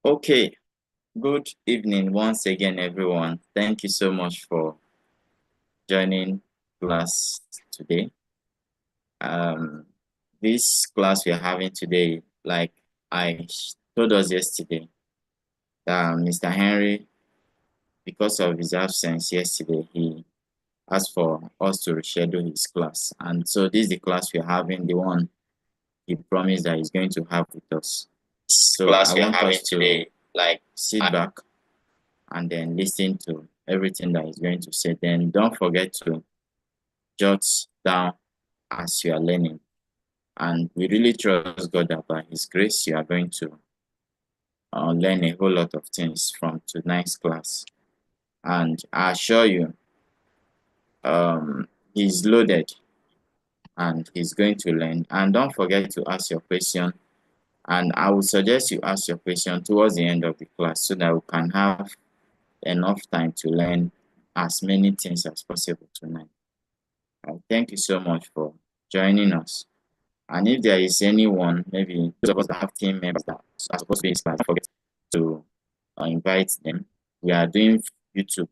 Okay, good evening once again, everyone. Thank you so much for joining class today. This class we are having today, like I told us yesterday, that Mr. Henry, because of his absence yesterday, he asked for us to reschedule his class. And so this is the class we are having, the one he promised that he's going to have with us. So Class I we are want having us to today, sit back and then listen to everything that he's going to say. Then don't forget to jot down as you are learning. And we really trust God that by His grace, you are going to learn a whole lot of things from tonight's class. And I assure you, he's loaded and he's going to learn. And don't forget to ask your question. And I would suggest you ask your question towards the end of the class so that we can have enough time to learn as many things as possible tonight. Thank you so much for joining us. And if there is anyone, maybe those of us that have team members that are supposed to be in class, don't forget to invite them. We are doing YouTube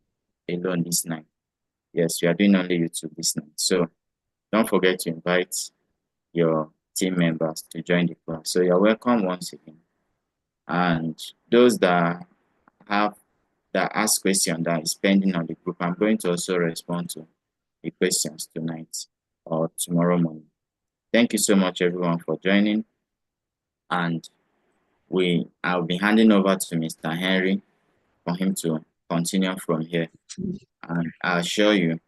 alone this night. Yes, we are doing only YouTube this night. So don't forget to invite your team members to join the class. So you're welcome once again. And those that ask questions that is pending on the group, I'm going to also respond to the questions tonight or tomorrow morning. Thank you so much, everyone, for joining. And I'll be handing over to Mr. Henry for him to continue from here. And I assure you,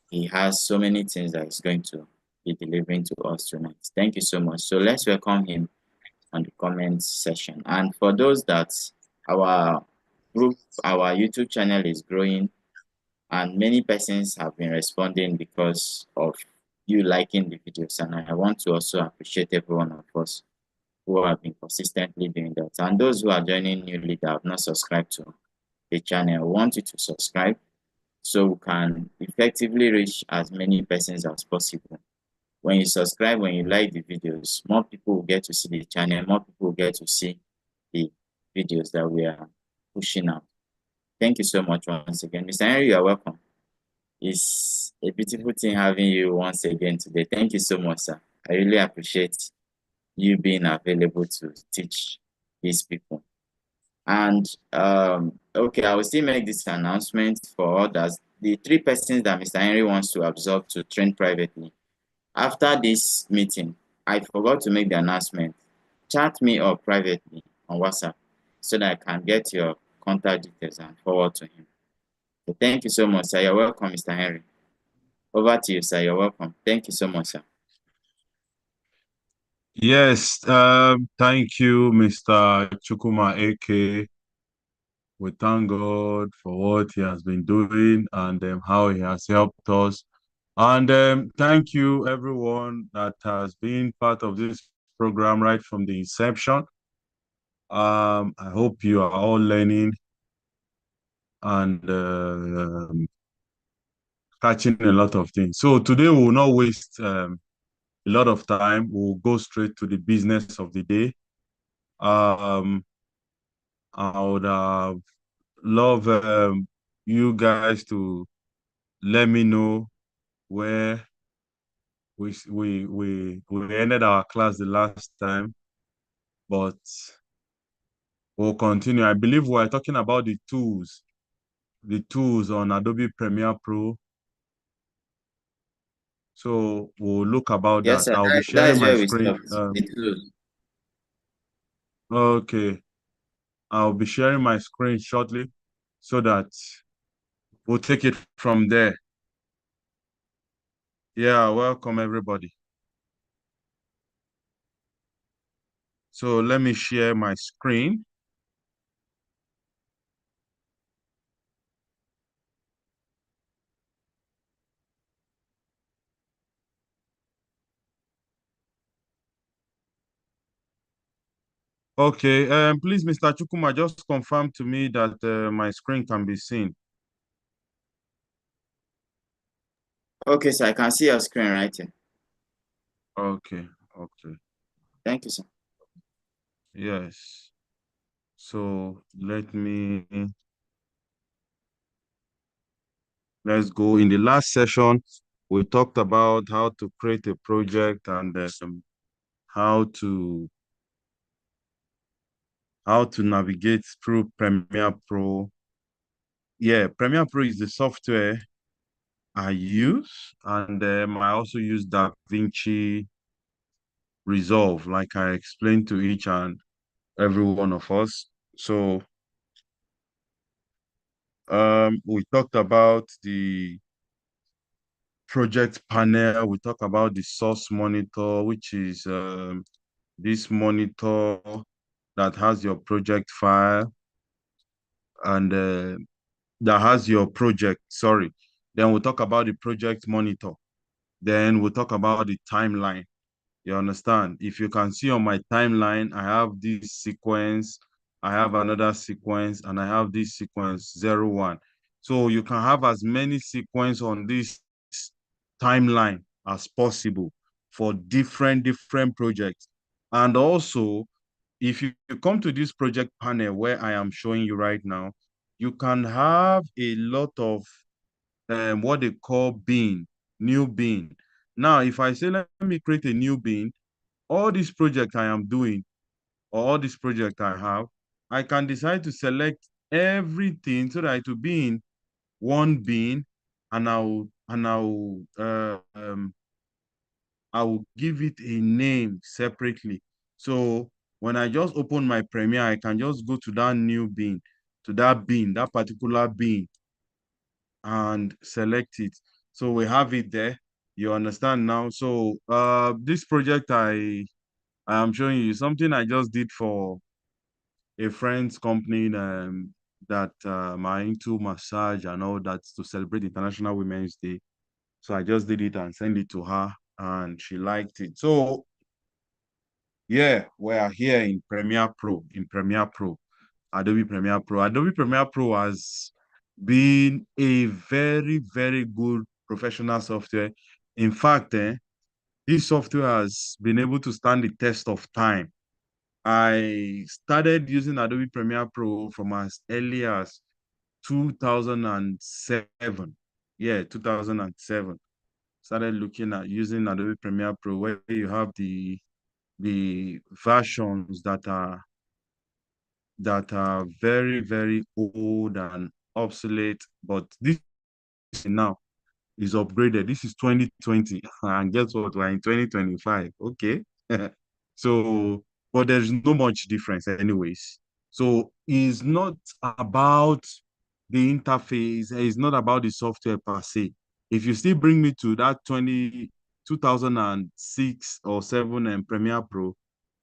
he has so many things that he's going to be delivering to us tonight. Thank you so much. So let's welcome him on the comments section. And for those that our group, our YouTube channel is growing, and many persons have been responding because of you liking the videos. And I want to also appreciate every one of us who have been consistently doing that. And those who are joining newly that have not subscribed to the channel, I want you to subscribe so we can effectively reach as many persons as possible. When you subscribe, when you like the videos, more people will get to see the channel, more people will get to see the videos that we are pushing out. Thank you so much once again. Mr. Henry, you are welcome. It's a beautiful thing having you once again today. Thank you so much, sir. I really appreciate you being available to teach these people. And okay, I will still make this announcement for others. The 3 persons that Mr. Henry wants to absorb to train privately. After this meeting, I forgot to make the announcement. Chat me up privately on WhatsApp so that I can get your contact details and forward to him. So thank you so much, sir. You're welcome, Mr. Henry. Over to you, sir. You're welcome. Thank you so much, sir. Yes, thank you, Mr. Chukuma AK. We thank God for what he has been doing and how he has helped us. And thank you, everyone that has been part of this program right from the inception. I hope you are all learning and catching a lot of things. So today we will not waste a lot of time. We'll go straight to the business of the day. I would love you guys to let me know where we ended our class the last time, but we'll continue. I believe we're talking about the tools on Adobe Premiere Pro. So we'll look about Yes, that. sir. I'll be sharing my screen. Okay. I'll be sharing my screen shortly so that we'll take it from there. Yeah, welcome everybody. So let me share my screen. Okay, please, Mr. Chukuma, just confirm to me that my screen can be seen. Okay, so I can see your screen right here. Okay, okay. Thank you, sir. Yes. So let's go. In the last session, we talked about how to create a project and how to navigate through Premiere Pro. Yeah, Premiere Pro is the software I use, and I also use DaVinci Resolve, like I explained to each and every one of us. So we talked about the project panel. We talk about the source monitor, which is this monitor that has your project file and that has your project. Sorry. Then we'll talk about the project monitor. Then we'll talk about the timeline. You understand? If you can see on my timeline, I have this sequence, I have another sequence, and I have this sequence 01. So you can have as many sequence on this timeline as possible for different projects. And also, if you come to this project panel where I am showing you right now, you can have a lot of what they call bin, new bin. Now, if I say, let me create a new bin, all this project I am doing, or all this project I have, I can decide to select everything so that it will be in one bin, and I will give it a name separately. So when I just open my Premiere, I can just go to that new bin, that particular bin, and select it. So we have it there. You understand now? So this project I am showing you something I just did for a friend's company that are into massage and all that to celebrate International Women's Day. So I just did it and sent it to her, and she liked it. So yeah, we are here in Premiere Pro, Adobe Premiere Pro. Adobe Premiere Pro has been a very good professional software. In fact, this software has been able to stand the test of time. I started using Adobe Premiere Pro from as early as 2007. Yeah, 2007. Started looking at using Adobe Premiere Pro where you have the versions that are very old and obsolete, but this now is upgraded. This is 2020, and guess what? We're in 2025. Okay. So, but there's no much difference, anyways. So, it's not about the interface, it's not about the software per se. If you still bring me to that 2006 or 7 and Premiere Pro,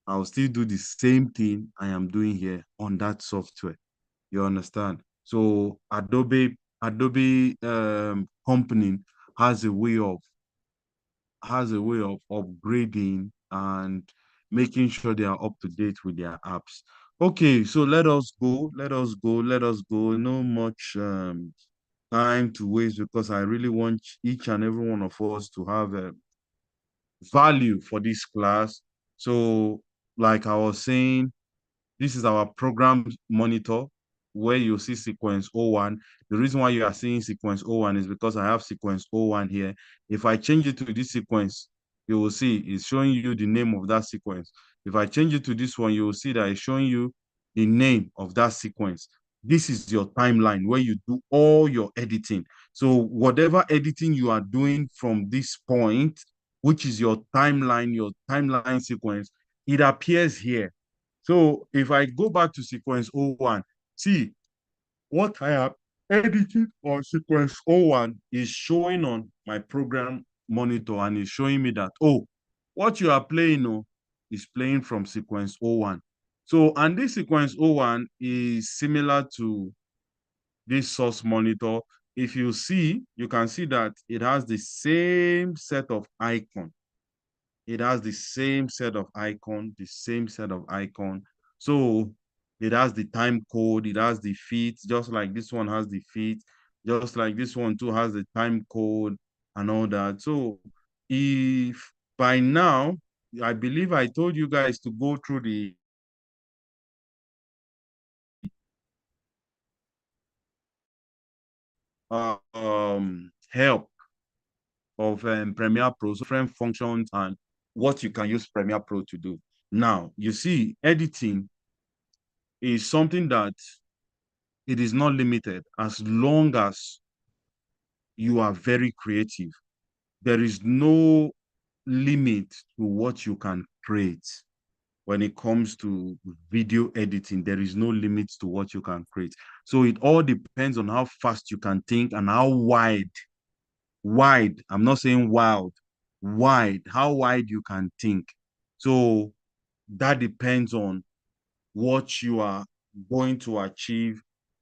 I'll still do the same thing I am doing here on that software. You understand? So Adobe company has a way of upgrading and making sure they are up to date with their apps. Okay, so let us go. No much time to waste because I really want each and every one of us to have a value for this class. So, like I was saying, this is our program monitor where you see sequence 01. The reason why you are seeing sequence 01 is because I have sequence 01 here. If I change it to this sequence, you will see it's showing you the name of that sequence. If I change it to this one, you will see that it's showing you the name of that sequence. This is your timeline where you do all your editing. So whatever editing you are doing from this point, which is your timeline sequence, it appears here. So if I go back to sequence 01, see what I have edited on sequence 01 is showing on my program monitor and is showing me that, oh, what you are playing is playing from sequence 01. So, and this sequence 01 is similar to this source monitor. If you see, you can see that it has the same set of icons. It has the same set of icon. So it has the time code, it has the feet, just like this one has the feet, just like this one too has the time code and all that. So if by now, I believe I told you guys to go through the help of Premiere Pro, so different functions and what you can use Premiere Pro to do. Now, you see, editing is something that it is not limited as long as you are very creative. There is no limit to what you can create when it comes to video editing. There is no limit to what you can create. So it all depends on how fast you can think and how wide, I'm not saying wild, wide, how wide you can think. So that depends on what you are going to achieve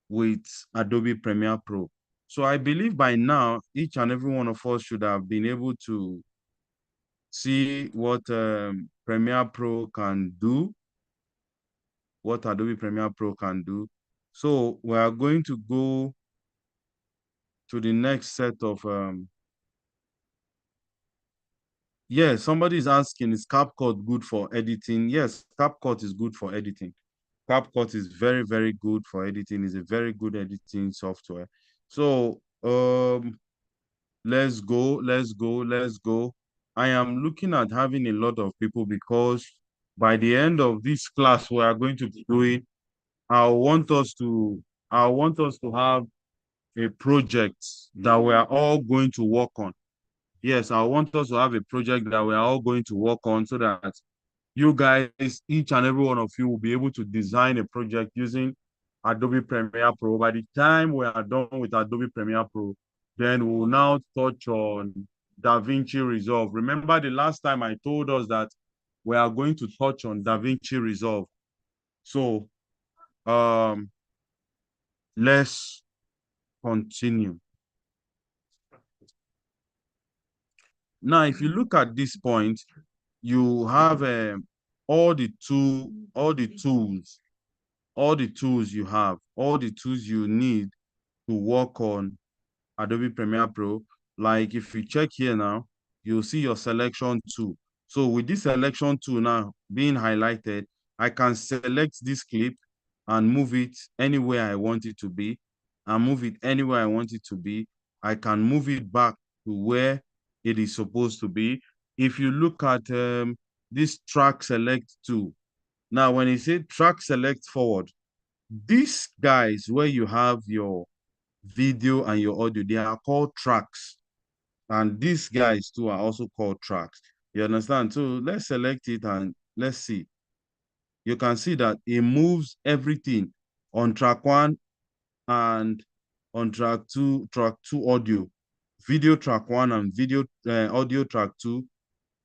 with Adobe Premiere Pro. So I believe by now, each and every one of us should have been able to see what Premiere Pro can do, what Adobe Premiere Pro can do. So we are going to go to the next set of yeah, somebody is asking, is CapCut good for editing? Yes, CapCut is good for editing. CapCut is very, very good for editing. It's a very good editing software. So let's go, let's go, let's go. I am looking at having a lot of people because by the end of this class we are going to be doing, I want us to I want us to have a project that we are all going to work on. Yes, I want us to have a project that we are all going to work on so that you guys, each and every one of you will be able to design a project using Adobe Premiere Pro. By the time we are done with Adobe Premiere Pro, then we will now touch on DaVinci Resolve. Remember the last time I told us that we are going to touch on DaVinci Resolve. So let's continue. Now, if you look at this point, you have all the tools you have, all the tools you need to work on Adobe Premiere Pro. Like if you check here now, you'll see your selection tool. So with this selection tool now being highlighted, I can select this clip and move it anywhere I want it to be, and move it anywhere I want it to be. I can move it back to where it is supposed to be. If you look at this track select tool, now when you say track select forward, these guys where you have your video and your audio, they are called tracks. And these guys too are also called tracks. You understand? So let's select it and let's see. You can see that it moves everything on track one and on track two audio, video track one and video audio track two.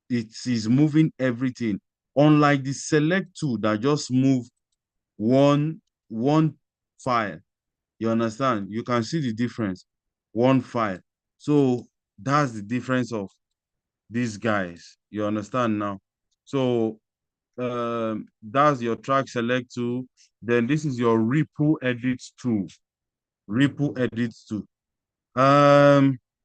It is moving everything. Unlike the select two that just move one file. You understand? You can see the difference. One file. So that's the difference of these guys. You understand now? So that's your track select tool. Then this is your ripple edit tool. Ripple edit tool.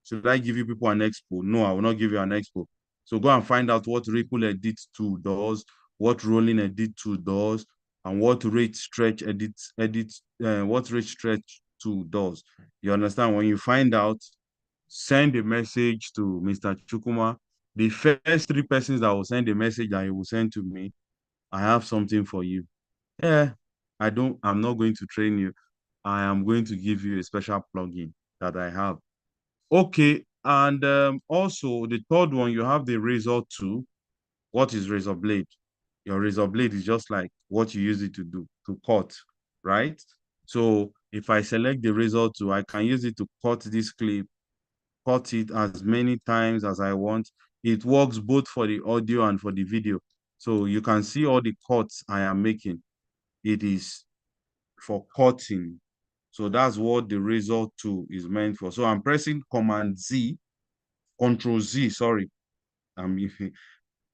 Should I give you people an expo? No, I will not give you an expo. So go and find out what ripple edit tool does, what rolling edit tool does, and what rate stretch what rate stretch tool does. You understand? When you find out, send a message to Mr. Chukuma. The first three persons that will send a message that he will send to me, I have something for you. Yeah, I'm not going to train you. I am going to give you a special plugin that I have. Okay, and also the third one, you have the razor tool. What is razor blade? Your razor blade is just like what you use it to do, to cut, right? So if I select the razor tool, I can use it to cut this clip, cut it as many times as I want. It works both for the audio and for the video. So you can see all the cuts I am making. It is for cutting. So that's what the razor tool is meant for. So I'm pressing Command Z, Control Z, sorry. I'm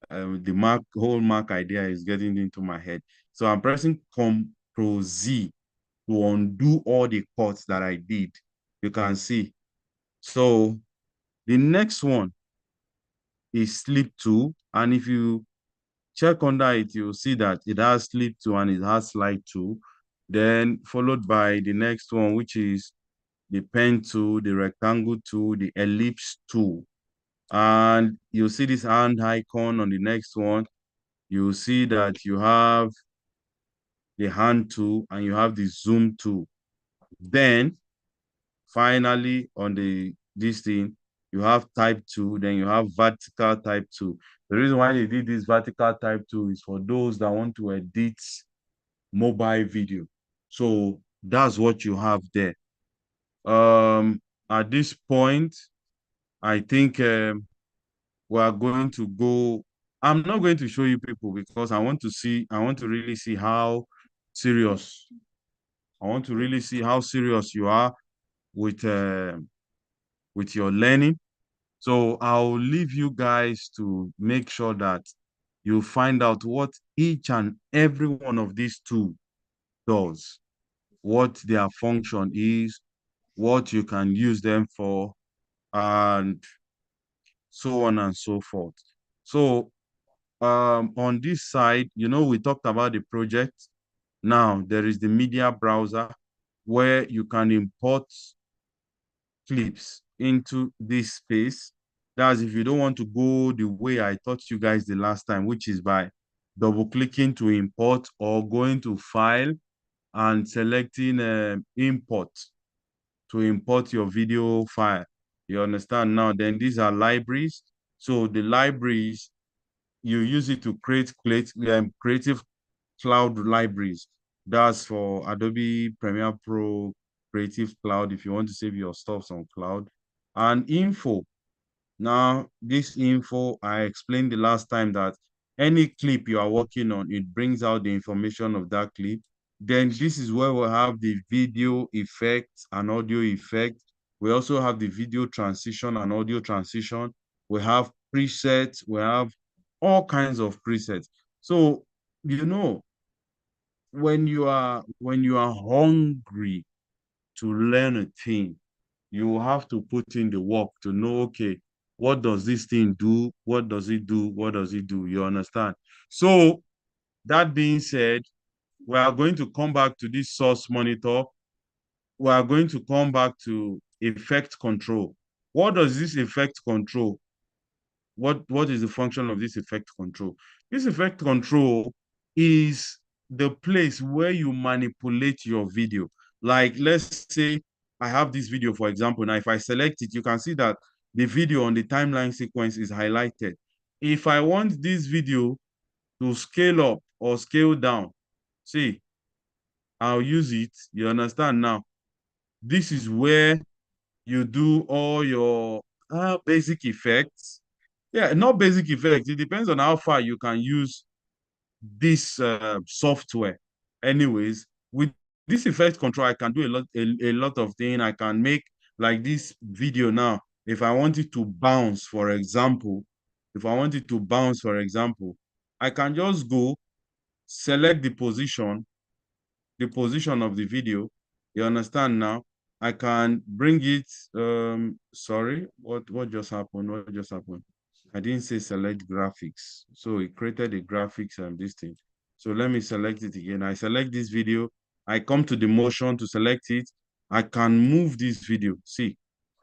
the whole Mac idea is getting into my head. So I'm pressing Control Z to undo all the cuts that I did. You can see. So The next one is sleep 2. And if you check under it, you'll see that it has sleep 2 and it has slide 2. Then followed by the next one, which is the pen tool, the rectangle tool, the ellipse tool. And you'll see this hand icon on the next one. You'll see that you have the hand tool and you have the zoom tool. Then finally on this thing, you have type 2, then you have vertical type 2. The reason why they did this vertical type 2 is for those that want to edit mobile video. So that's what you have there. At this point, I think we are going to go. I'm not going to show you people because I want to really see how serious. I want to really see how serious you are with your learning. So I'll leave you guys to make sure that you find out what each and every one of these two does, what their function is, what you can use them for, and so on and so forth. So on this side, we talked about the project. Now there is the media browser where you can import clips into this space. That's if you don't want to go the way I taught you guys the last time, which is by double clicking to import or going to file and selecting import to import your video file. You understand now? Then these are libraries. So the libraries, you use it to create creative cloud libraries. That's for Adobe Premiere Pro, Creative Cloud, if you want to save your stuff on cloud. And info. Now, this info, I explained the last time that any clip you are working on, it brings out the information of that clip. Then this is where we have the video effects and audio effect. We also have the video transition and audio transition. We have presets. We have all kinds of presets. So, when you are hungry to learn a thing, you have to put in the work to know, okay, what does this thing do? What does it do? What does it do? You understand? So that being said, we are going to come back to this source monitor. We are going to come back to effect control. What does this effect control? What is the function of this effect control? This effect control is the place where you manipulate your video. Like, let's say I have this video, for example. Now, if I select it, you can see that the video on the timeline sequence is highlighted. If I want this video to scale up or scale down, see, I'll use it. You understand now? This is where you do all your basic effects. Yeah, not basic effects. It depends on how far you can use this software. Anyways, with this effect control, I can do a lot of things. I can make like this video now. If I want it to bounce, for example, I can just go select the position of the video. You understand now? I can bring it. Sorry, what just happened? What just happened? I didn't say select graphics. So it created a graphics and this thing. So let me select it again. I select this video. I come to the motion to select it. I can move this video. See,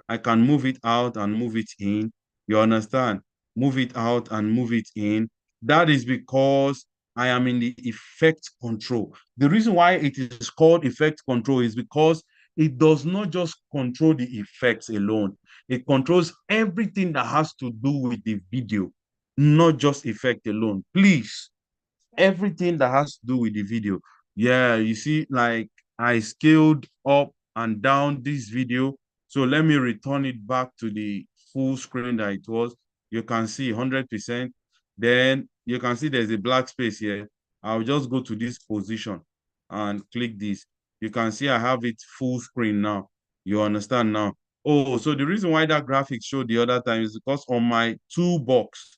I can move it out and move it in. You understand? Move it out and move it in. That is because I am in the effect control. The reason why it is called effect control is because it does not just control the effects alone. It controls everything that has to do with the video, not just effect alone. Please, everything that has to do with the video. Yeah, you see, like I scaled up and down this video. So let me return it back to the full screen that it was. You can see 100%. Then you can see there's a black space here. I'll just go to this position and click this. You can see I have it full screen now. You understand now? Oh, so the reason why that graphic showed the other time is because on my toolbox,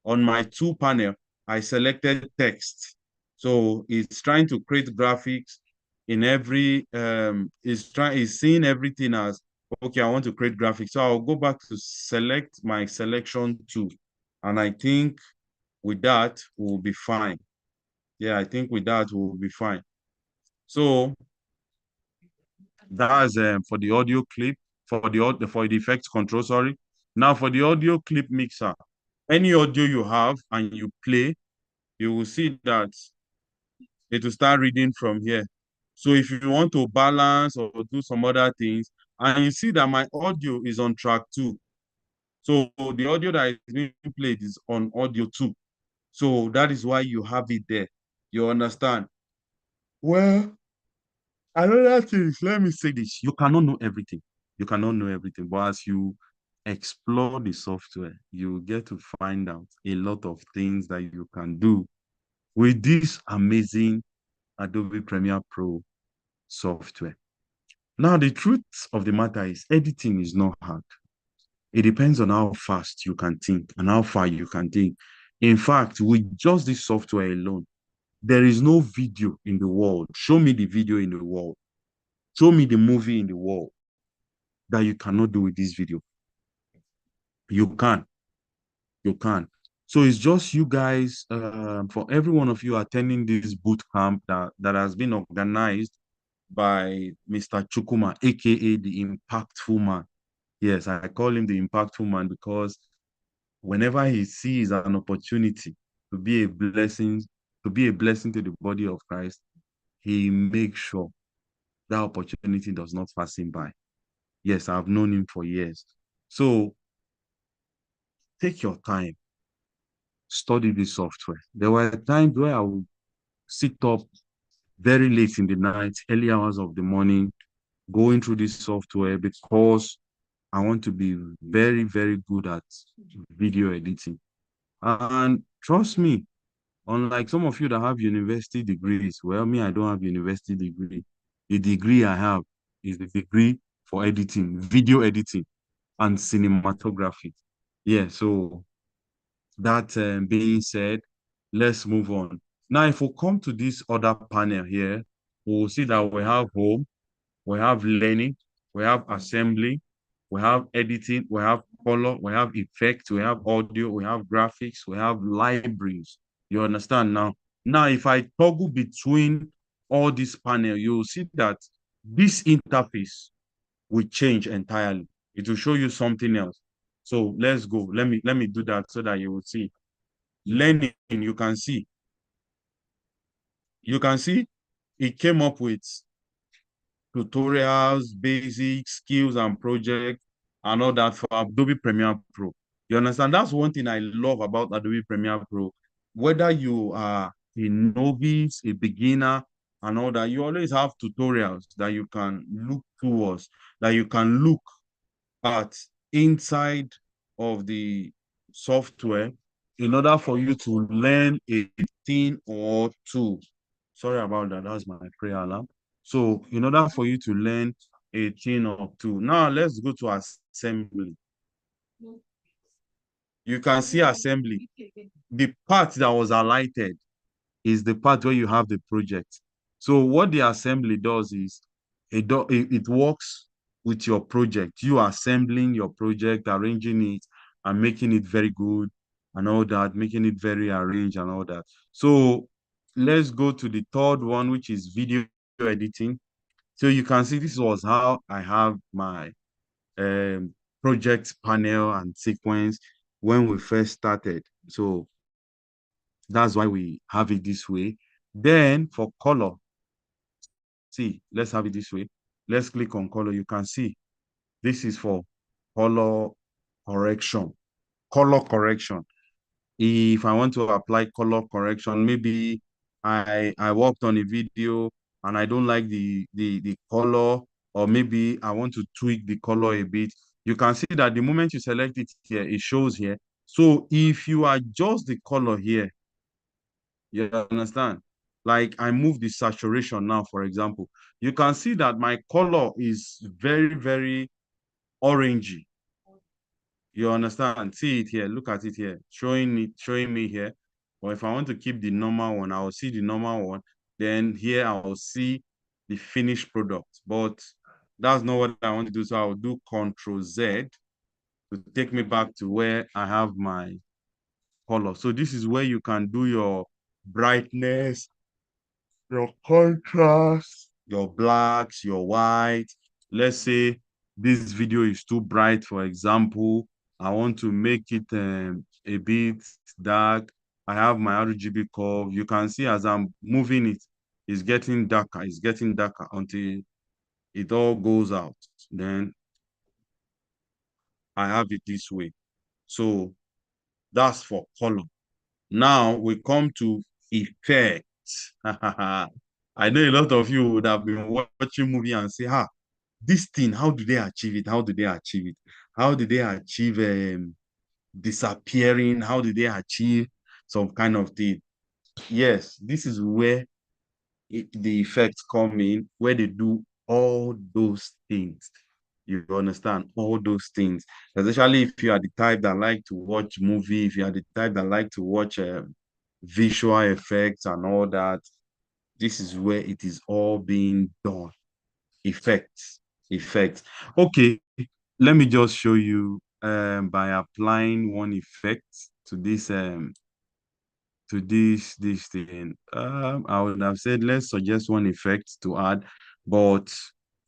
on my tool panel, I selected text. So it's trying to create graphics in every, it's seeing everything as Okay, I want to create graphics. So I'll go back to select my selection tool. And I think with that, we'll be fine. Yeah, I think with that, we'll be fine. So that's for the audio clip, for the effects control, sorry. Now for the audio clip mixer, any audio you have and you play, you will see that it will start reading from here. So if you want to balance or do some other things, and you see that my audio is on track 2. So the audio that is being played is on audio 2. So that is why you have it there. You understand? Well, another thing is, let me say this. You cannot know everything. You cannot know everything. But as you explore the software, you get to find out a lot of things that you can do with this amazing Adobe Premiere Pro software. Now, the truth of the matter is editing is not hard. It depends on how fast you can think and how far you can think. In fact, with just this software alone, there is no video in the world. Show me the video in the world. Show me the movie in the world that you cannot do with this video. You can. You can. So it's just you guys, for every one of you attending this boot camp that has been organized by Mr. Chukuma, aka the Impactful Man. Yes, I call him the Impactful Man because whenever he sees an opportunity to be a blessing, to the body of Christ, he makes sure that opportunity does not pass him by. Yes, I've known him for years. So take your time, study this software. There were times where I would sit up very late in the night, early hours of the morning, going through this software because I want to be very, very good at video editing. And trust me, unlike some of you that have university degrees, well, me, I don't have university degree. The degree I have is the degree for editing, video editing, and cinematography. Yeah, so that being said, let's move on. Now, if we come to this other panel here, we'll see that we have home, we have learning, we have assembly, we have editing, we have color, we have effects, we have audio, we have graphics, we have libraries. You understand now? Now, if I toggle between all this panel, you'll see that this interface will change entirely. It will show you something else. So let's go. Let me do that so that you will see. Learning, you can see it came up with tutorials, basic skills and projects and all that for Adobe Premiere Pro. You understand? That's one thing I love about Adobe Premiere Pro. Whether you are a novice, a beginner, and all that, you always have tutorials that you can look towards, that you can look at inside of the software in order for you to learn a thing or two. Sorry about that. That's my prayer alarm. So in order for you to learn a thing or two, now let's go to assembly. You can see assembly. The part that was highlighted is the part where you have the project. So what the assembly does is it works with your project. You assembling your project, arranging it, and making it very good and all that, making it very arranged and all that. So let's go to the third one, which is video editing. So you can see this was how I have my project panel and sequence when we first started. So that's why we have it this way. Then for color, see, let's have it this way. Let's click on color. You can see this is for color correction. Color correction. If I want to apply color correction, maybe I worked on a video and I don't like the color, or maybe I want to tweak the color a bit. You can see that the moment you select it here, it shows here. So if you adjust the color here, you understand? Like I move the saturation now, for example, you can see that my color is very, very orangey. You understand? See it here. Look at it here. Showing me here. Or if I want to keep the normal one, I will see the normal one. Then here I will see the finished product. But That's not what I want to do. So I'll do Control Z to take me back to where I have my color. So this is where you can do your brightness, your contrast, your blacks, your white. Let's say this video is too bright, for example. I want to make it a bit dark. I have my RGB curve. You can see as I'm moving it, it's getting darker. It's getting darker until it all goes out. Then I have it this way. So that's for color. Now we come to effects. I know a lot of you would have been watching movie and say, this thing, how do they achieve it? How do they achieve it? How do they achieve disappearing? How do they achieve some kind of thing? Yes, this is where the effects come in, where they do all those things. You understand all those things, especially if you are the type that like to watch movie, if you are the type that like to watch visual effects and all that. This is where it is all being done. Effects, effects. Okay, let me just show you by applying one effect to this thing. I would have said let's suggest one effect to add, but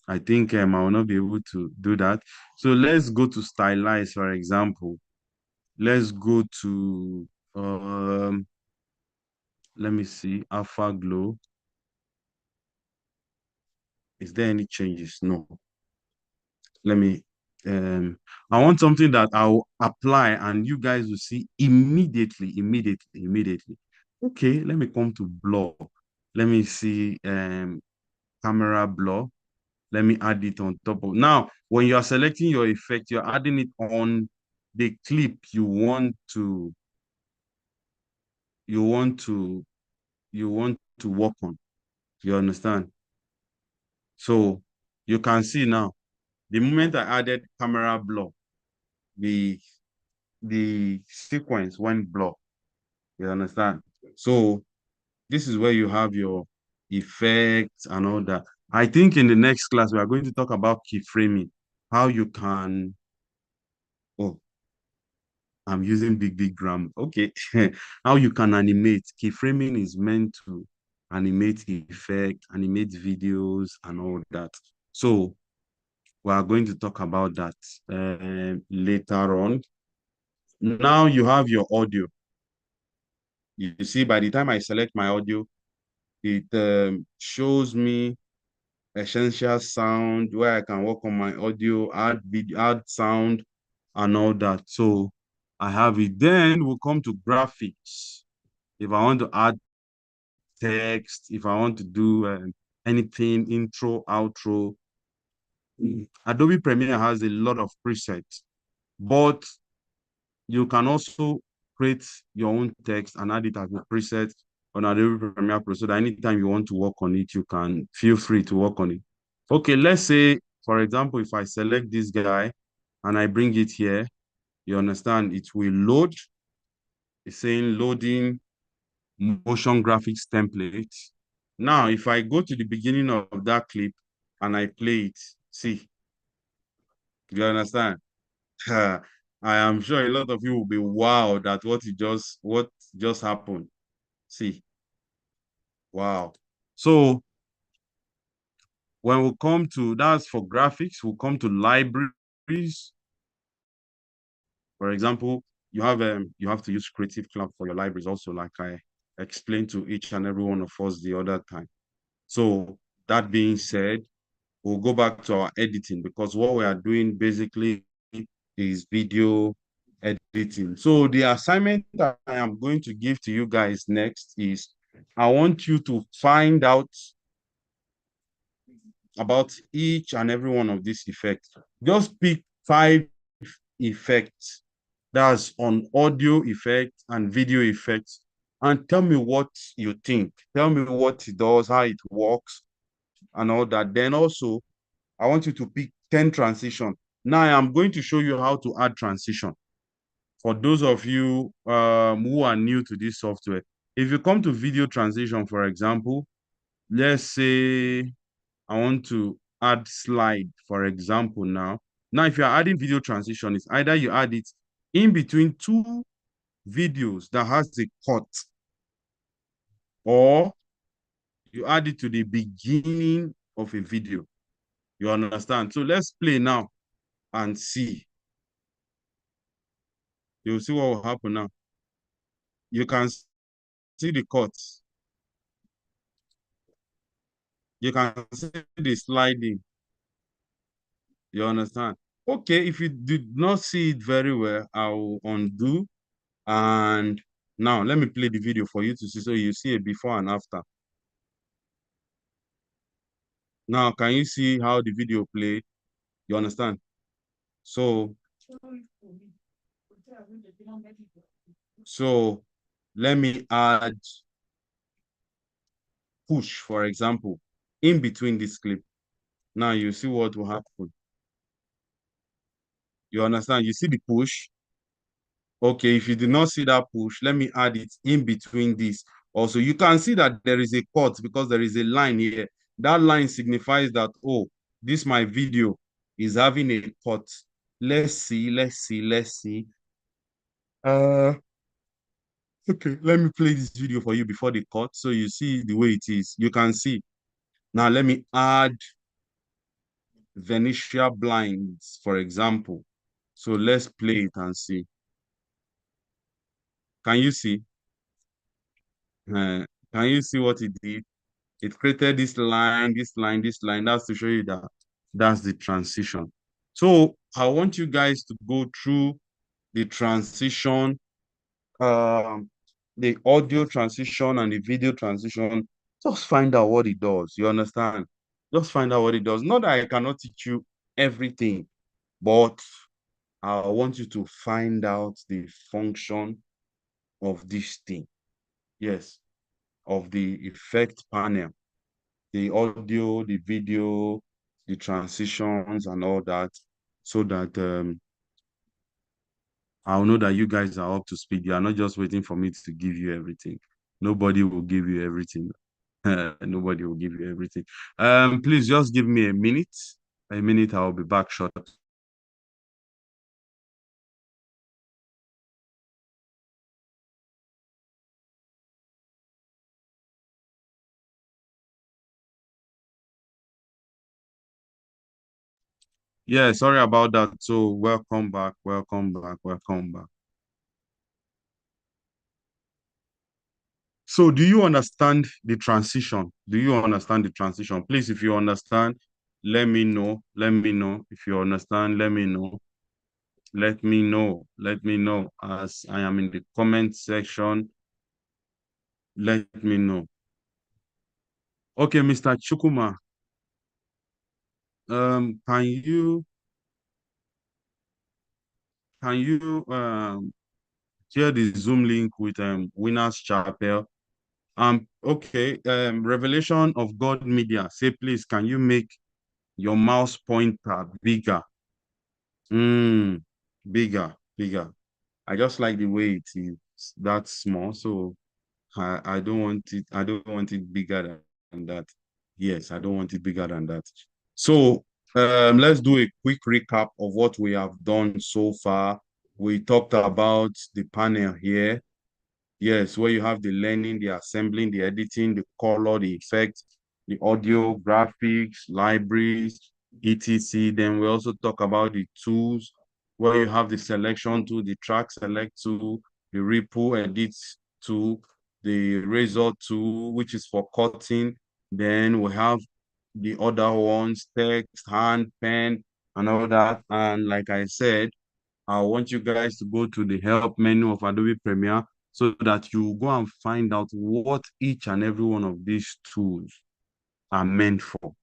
I think I will not be able to do that. So let's go to stylize, for example. Let's go to let me see, alpha glow. Is there any changes? No. Let me I want something that I'll apply and you guys will see immediately. Okay, let me come to blur. Let me see camera blur. Let me add it on top of. Now, when you are selecting your effect, you're adding it on the clip you want to work on. You understand? So you can see now, the moment I added camera blur, the sequence went blur. You understand? So this is where you have your effects and all that. I think in the next class, we are going to talk about keyframing, how you can, oh, I'm using big grammar. Okay. How you can animate. Keyframing is meant to animate effect, animate videos and all that. So we are going to talk about that later on. Now you have your audio. You see, by the time I select my audio, it shows me essential sound where I can work on my audio, add video, add sound, and all that. So I have it. Then we'll come to graphics. If I want to add text, if I want to do anything, intro, outro, Adobe Premiere has a lot of presets, but you can also create your own text and add it as a preset on Adobe Premiere Pro so that anytime you want to work on it, you can feel free to work on it. Okay, let's say, for example, if I select this guy and I bring it here, you understand, it will load. It's saying loading motion graphics template. Now, if I go to the beginning of that clip and I play it, see, you understand? I am sure a lot of you will be wowed at what just happened. See, wow. So when we come to, that's for graphics, we'll come to libraries. For example, you have to use Creative Cloud for your libraries also, like I explained to each and every one of us the other time. So that being said, we'll go back to our editing because what we are doing basically is video editing. So the assignment that I am going to give to you guys next is I want you to find out about each and every one of these effects. Just pick 5 effects. That's on audio effects and video effects. And tell me what you think. Tell me what it does, how it works, and all that. Then also, I want you to pick 10 transition. Now I am going to show you how to add transition. For those of you who are new to this software, if you come to video transition, for example, let's say I want to add slide, for example, now. Now, if you're adding video transition, it's either you add it in between two videos that has a cut, or you add it to the beginning of a video. You understand? So let's play now and see. You'll see what will happen now. You can see the cuts. You can see the sliding. You understand? Okay, if you did not see it very well, I will undo. And now let me play the video for you to see, so you see a before and after. Now, can you see how the video played? You understand? So let me add push, for example, in between this clip. Now you see what will happen. You understand? You see the push. Okay, if you did not see that push, let me add it in between this. Also, you can see that there is a cut because there is a line here. That line signifies that, oh, this my video is having a cut. Let's see, let's see, let's see. Okay, let me play this video for you before the cut so you see the way it is. You can see. Now let me add Venetian blinds, for example. So let's play it and see. Can you see? Can you see what it did? It created this line, this line, this line. That's to show you that that's the transition. So I want you guys to go through the transition, the audio transition and the video transition. Just find out what it does. You understand? Just find out what it does. Not that I cannot teach you everything, but I want you to find out the function of this thing. Yes, of the effect panel, the audio, the video, the transitions and all that, so that I'll know that you guys are up to speed. You are not just waiting for me to give you everything. Nobody will give you everything. Nobody will give you everything. Please just give me a minute. A minute, I'll be back short. Yeah, sorry about that. So welcome back, welcome back, welcome back. So do you understand the transition? Do you understand the transition? Please, if you understand, let me know. Let me know. If you understand, let me know. Let me know. Let me know as I am in the comment section. Let me know. Okay, Mr. Chukuma, can you share the Zoom link with Winners Chapel? Okay, Revelation of God Media. Say, please, can you make your mouse pointer bigger? Bigger, bigger. I just like the way it is that small, so I don't want it. I don't want it bigger than that. Yes, I don't want it bigger than that. So let's do a quick recap of what we have done so far. We talked about the panel here. Yes, where you have the learning, the assembling, the editing, the color, the effects, the audio, graphics, libraries, etc. Then we also talk about the tools, where you have the selection tool, the track select tool, the ripple edit tool, the razor tool, which is for cutting. Then we have the other ones, text, hand, pen, and all that. And like I said, I want you guys to go to the help menu of Adobe Premiere so that you go and find out what each and every one of these tools are meant for.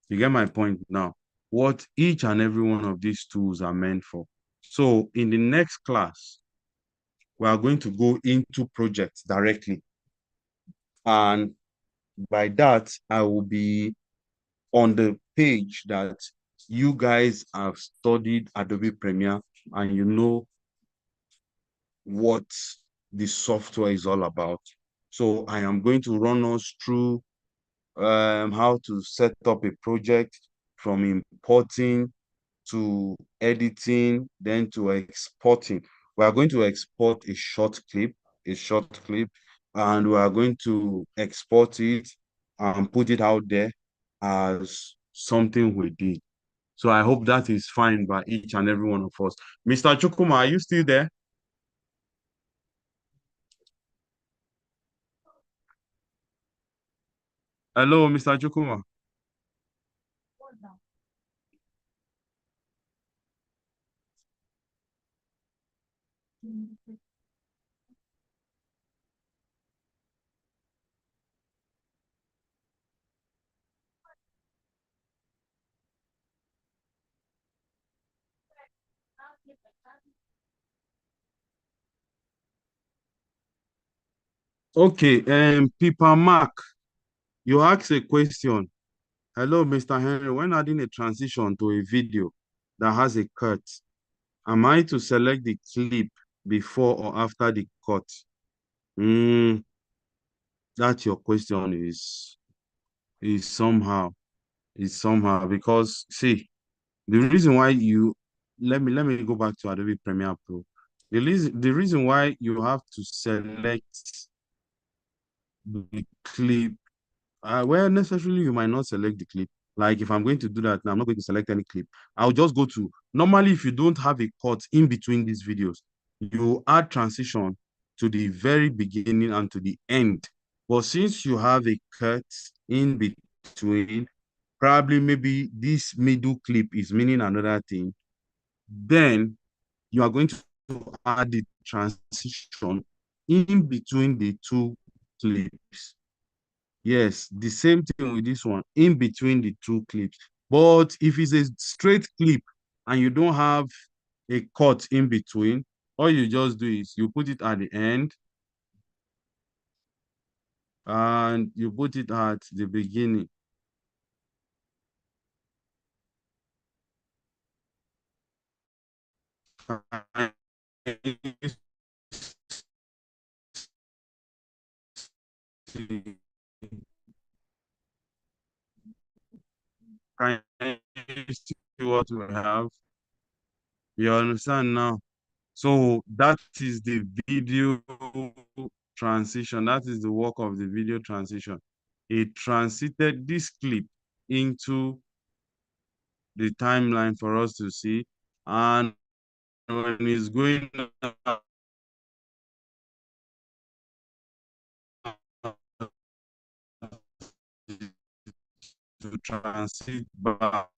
You get my point now? What each and every one of these tools are meant for. So in the next class, we are going to go into projects directly. And by that, I will be on the page that you guys have studied Adobe Premiere and you know what the software is all about. So I am going to run us through how to set up a project, from importing to editing, then to exporting. We are going to export a short clip, and we are going to export it and put it out there as something we did. So I hope that is fine by each and every one of us. Mr. Chukuma, are you still there? Hello, Mr. Chukuma. Okay, Pippa Mark, you asked a question. Hello, Mr. Henry. When adding a transition to a video that has a cut, am I to select the clip before or after the cut? Mm, that your question is somehow because see, the reason why you let me go back to Adobe Premiere Pro. The reason why you have to select the clip, well, necessarily you might not select the clip. Like if I'm going to do that now, I'm not going to select any clip. I'll just go to, normally if you don't have a cut in between these videos, you add transition to the very beginning and to the end. But since you have a cut in between, probably maybe this middle clip is meaning another thing, then you are going to add the transition in between the two clips. Yes, the same thing with this one, in between the two clips. But if it's a straight clip and you don't have a cut in between, all you just do is you put it at the end and you put it at the beginning. Can you see what we have? You understand now? So that is the video transition. That is the work of the video transition. It transited this clip into the timeline for us to see. And when it's going to transit back,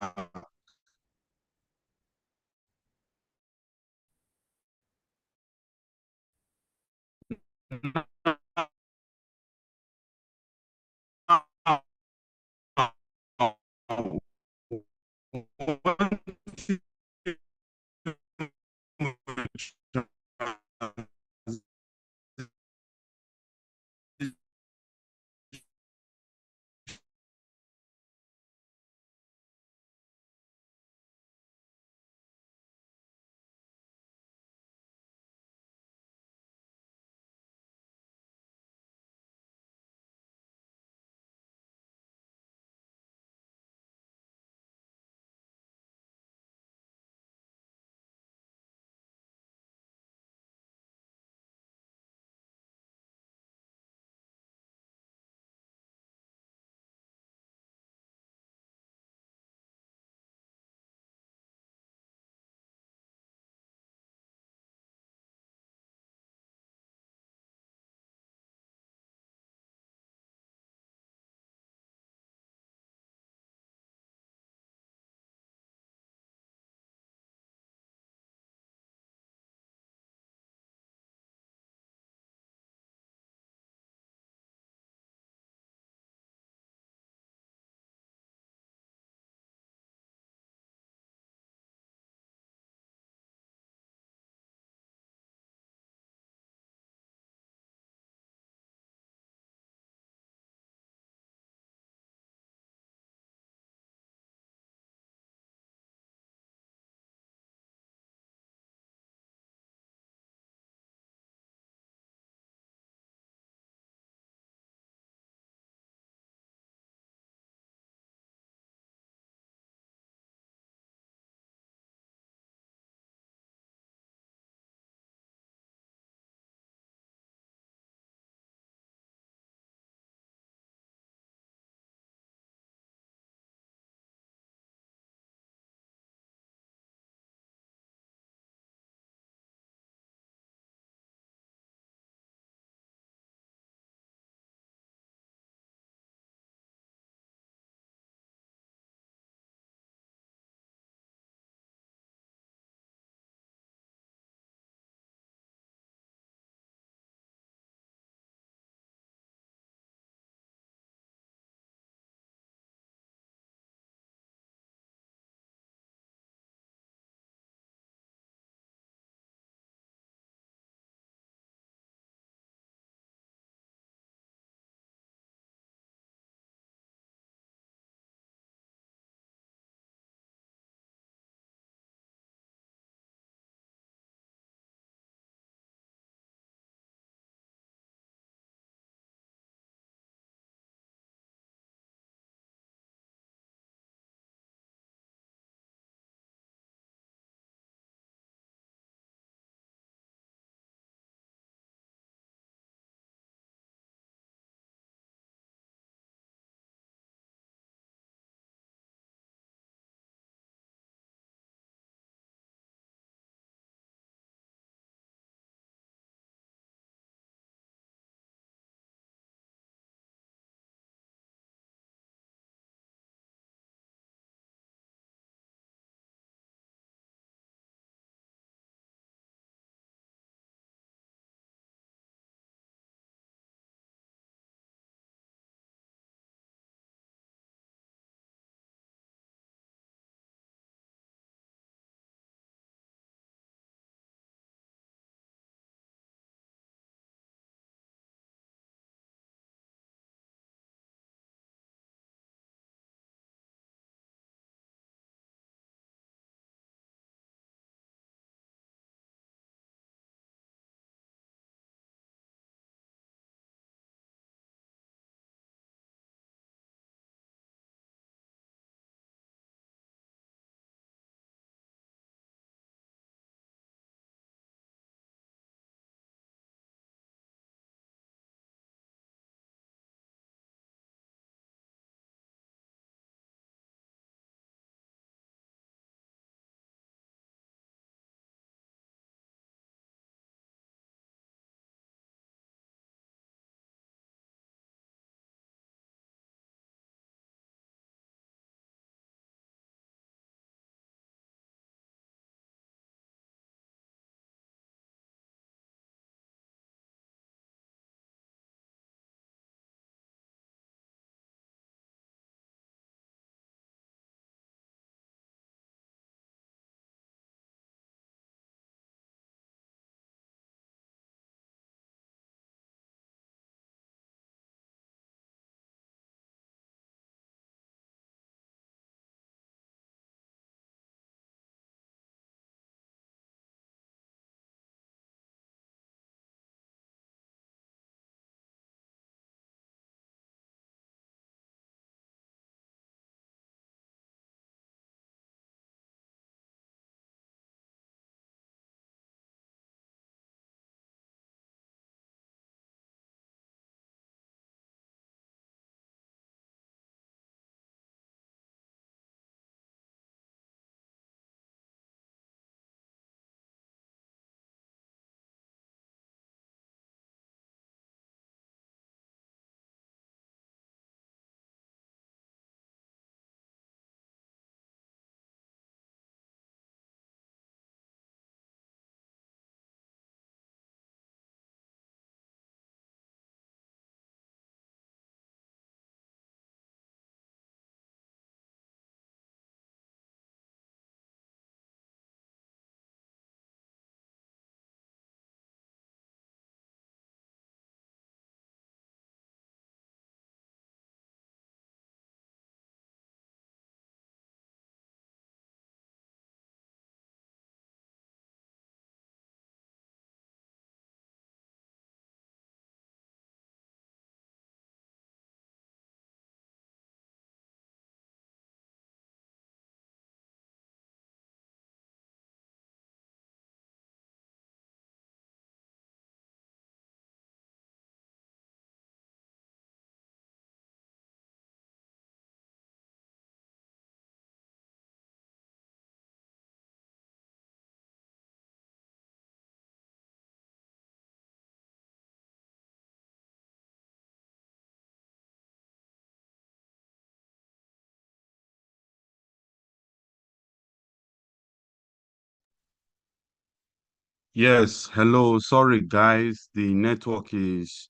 Yes, hello. Sorry, guys. The network is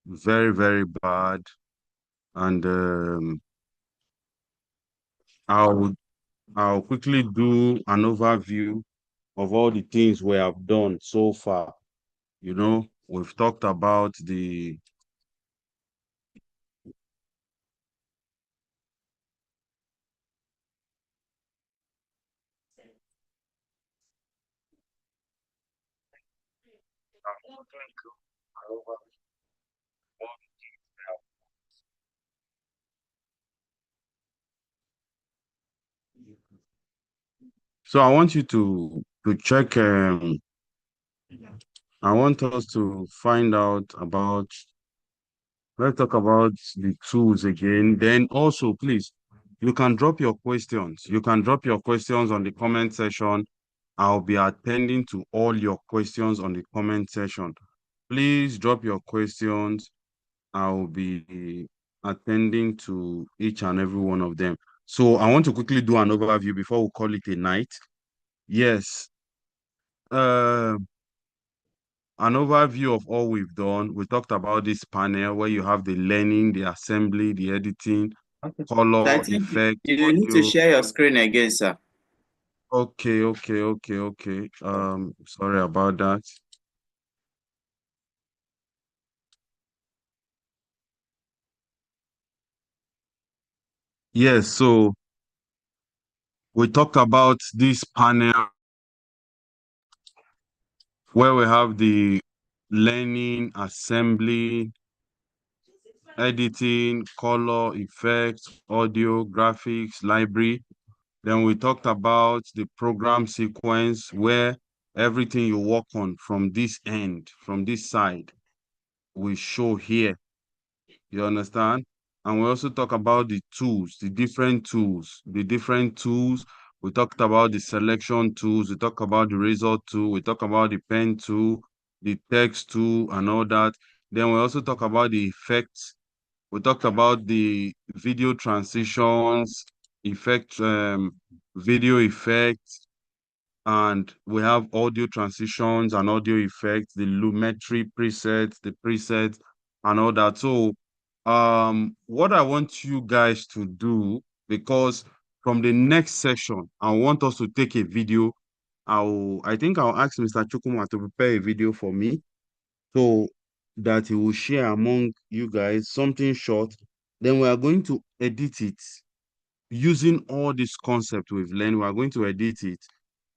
very, very bad. And I'll I'll quickly do an overview of all the things we have done so far. We've talked about the so I want you to check I want us to find out about let's talk about the tools again. Then also, please, you can drop your questions. You can drop your questions on the comment section. I'll be attending to all your questions on the comment section. Please drop your questions. I'll be attending to each and every one of them. So I want to quickly do an overview before we call it a night. Yes. Uh, an overview of all we've done. We talked about this panel where you have the learning, the assembly, the editing, Okay. So I color, think effect, you need to audio. share your screen again, sir. Okay. Sorry about that. Yes, so we talked about this panel where we have the learning, assembly, editing, color, effects, audio, graphics, library. Then we talked about the program sequence where everything you work on from this end, from this side, will show here. You understand? And we also talk about the tools, the different tools, We talked about the selection tools. We talk about the razor tool. We talk about the pen tool, the text tool, and all that. Then we also talk about the effects. We talked about the video transitions, effect, video effects, and we have audio transitions and audio effects, the Lumetri presets, the presets, and all that. So, what I want you guys to do, because from the next session, I want us to take a video. I think I'll ask Mr. Chukuma to prepare a video for me so that he will share among you guys something short. Then we are going to edit it using all this concept we've learned. We are going to edit it,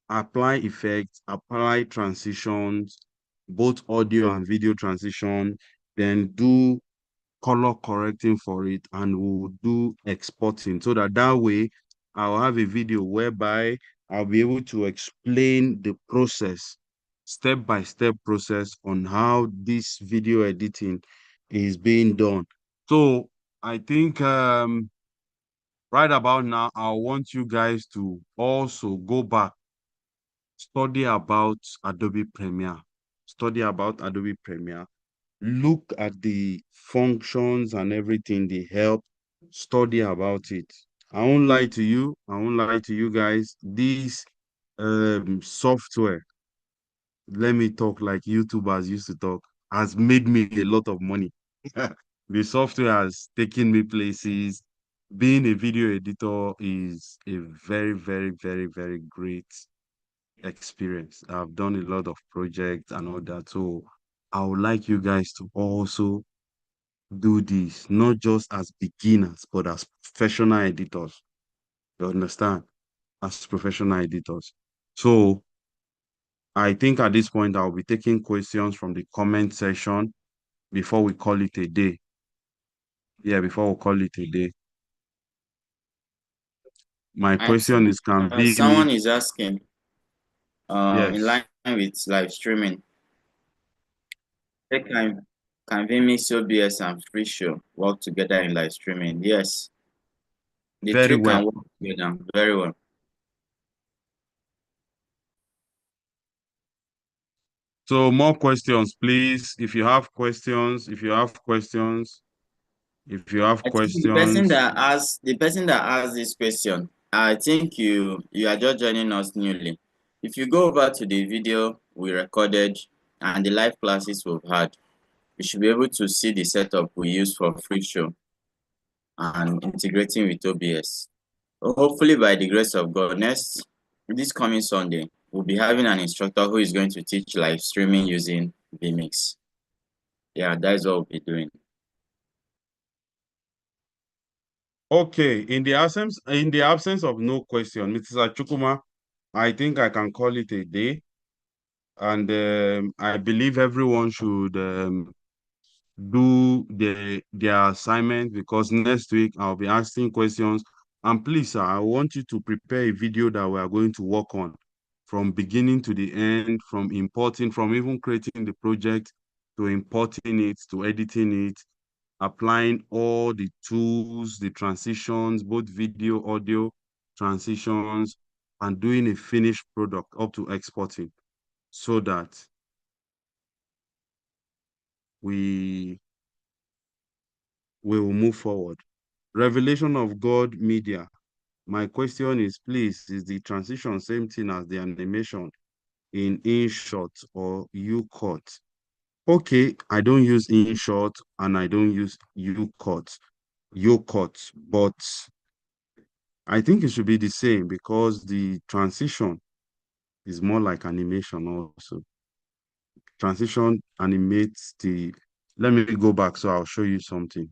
apply effects, apply transitions, both audio and video transition, then do color correcting for it, and we'll do exporting so that way I'll have a video whereby I'll be able to explain the process, step by step process on how this video editing is being done. So I think right about now, I want you guys to also go back, study about Adobe Premiere. Study about Adobe Premiere. Look at the functions and everything they help. Study about it. I won't lie to you. I won't lie to you guys. This software, let me talk like YouTubers used to talk, has made me a lot of money. The software has taken me places. Being a video editor is a very, very, very, very great experience. I've done a lot of projects and all that. So I would like you guys to also do this, not just as beginners, but as professional editors. You understand? As professional editors. So I think at this point, I'll be taking questions from the comment section before we call it a day. Yeah, before we call it a day. My I question think is, can someone Vimi, is asking, in yes, line with live streaming, they can Vimix, OBS, and Free Show work together in live streaming? Yes, the very three well. can work together very well. So more questions, please. If you have questions, if you have questions, if you have I think questions, the person that asked this question, I think you are just joining us newly. If you go over to the video we recorded and the live classes we've had, you should be able to see the setup we use for free show and integrating with OBS. Hopefully, by the grace of God, this coming Sunday, we'll be having an instructor who is going to teach live streaming using vMix. Yeah, that's what we'll be doing. Okay, in the absence of no question, Mr. Chukuma, I think I can call it a day. And I believe everyone should do their assignment, because next week I'll be asking questions. And please, sir, I want you to prepare a video that we are going to work on from beginning to the end, from even creating the project to importing it, to editing it, applying all the tools, the transitions, both video, audio, transitions, and doing a finished product up to exporting, so that we will move forward. Revelation of God Media. My question is, please, is the transition same thing as the animation in InShot or UCut? Okay, I don't use InShot and I don't use UCut, but I think it should be the same, because the transition is more like animation also. Transition animates the... Let me go back so I'll show you something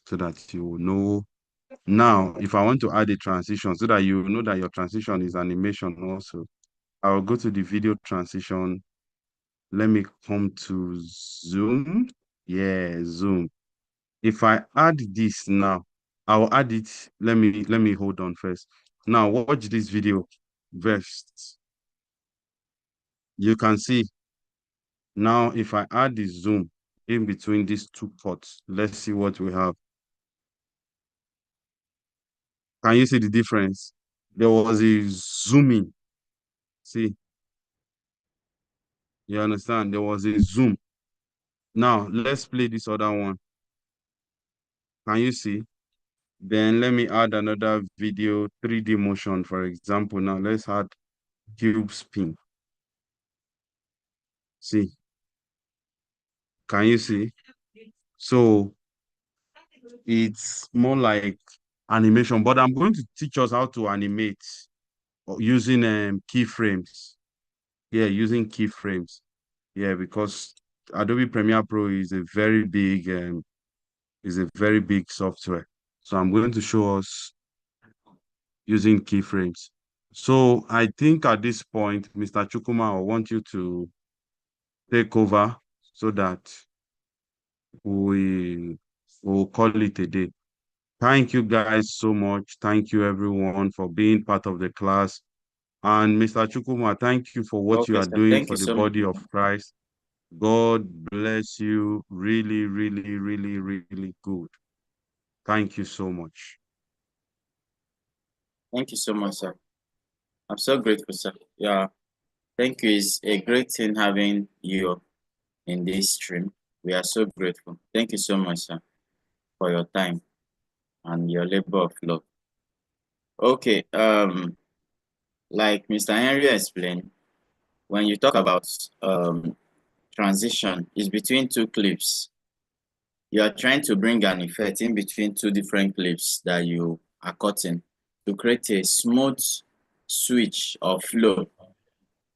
so that you will know. Now, if I want to add a transition so that you know that your transition is animation also, I'll go to the video transition. Let me come to Zoom. Yeah, Zoom. If I add this now, I'll add it. Let me hold on first. Now, watch this video first. You can see now, if I add the zoom in between these two pots, let's see what we have. Can you see the difference? There was a zooming. See, you understand? There was a zoom. Now, let's play this other one. Can you see? Then let me add another video, 3D motion, for example. Now, let's add cube spin. See, can you see? So it's more like animation, but I'm going to teach us how to animate using keyframes. Yeah, using keyframes. Yeah, because Adobe Premiere Pro is a very big software. So I'm going to show us using keyframes. So I think at this point, Mr. Chukuma, I want you to take over so that we will call it a day. Thank you guys so much. Thank you everyone for being part of the class. And Mr. Chukuma, thank you for what you Okay, are sir. doing Thank you for the so much. body of Christ. God bless you. Really, really, really, really good. Thank you so much. Thank you so much, sir. I'm so grateful, sir. Yeah. Thank you. It's a great thing having you in this stream. We are so grateful. Thank you so much, sir, for your time and your labor of love. Okay, like Mr. Henry explained, when you talk about transition, it's between two clips. You are trying to bring an effect in between two different clips that you are cutting to create a smooth switch or flow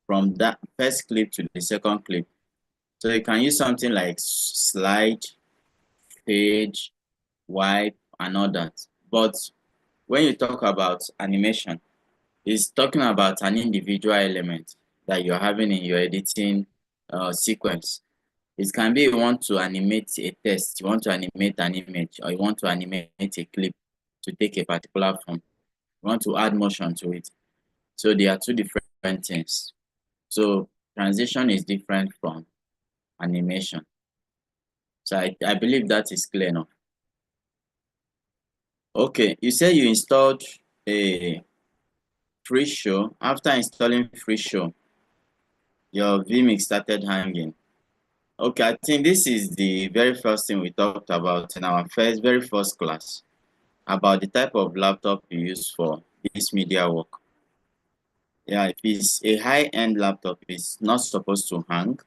from that first clip to the second clip. So you can use something like slide, page, wipe, and all that. But when you talk about animation, it's talking about an individual element that you're having in your editing sequence. It can be you want to animate a text, you want to animate an image, or you want to animate a clip to take a particular form. You want to add motion to it. So they are two different things. So transition is different from animation. So I believe that is clear enough. Okay, you said you installed a free show. After installing free show, your vMix started hanging. Okay, I think this is the very first thing we talked about in our very first class about the type of laptop you use for this media work. Yeah, if it's a high-end laptop, it's not supposed to hang.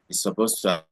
It's supposed to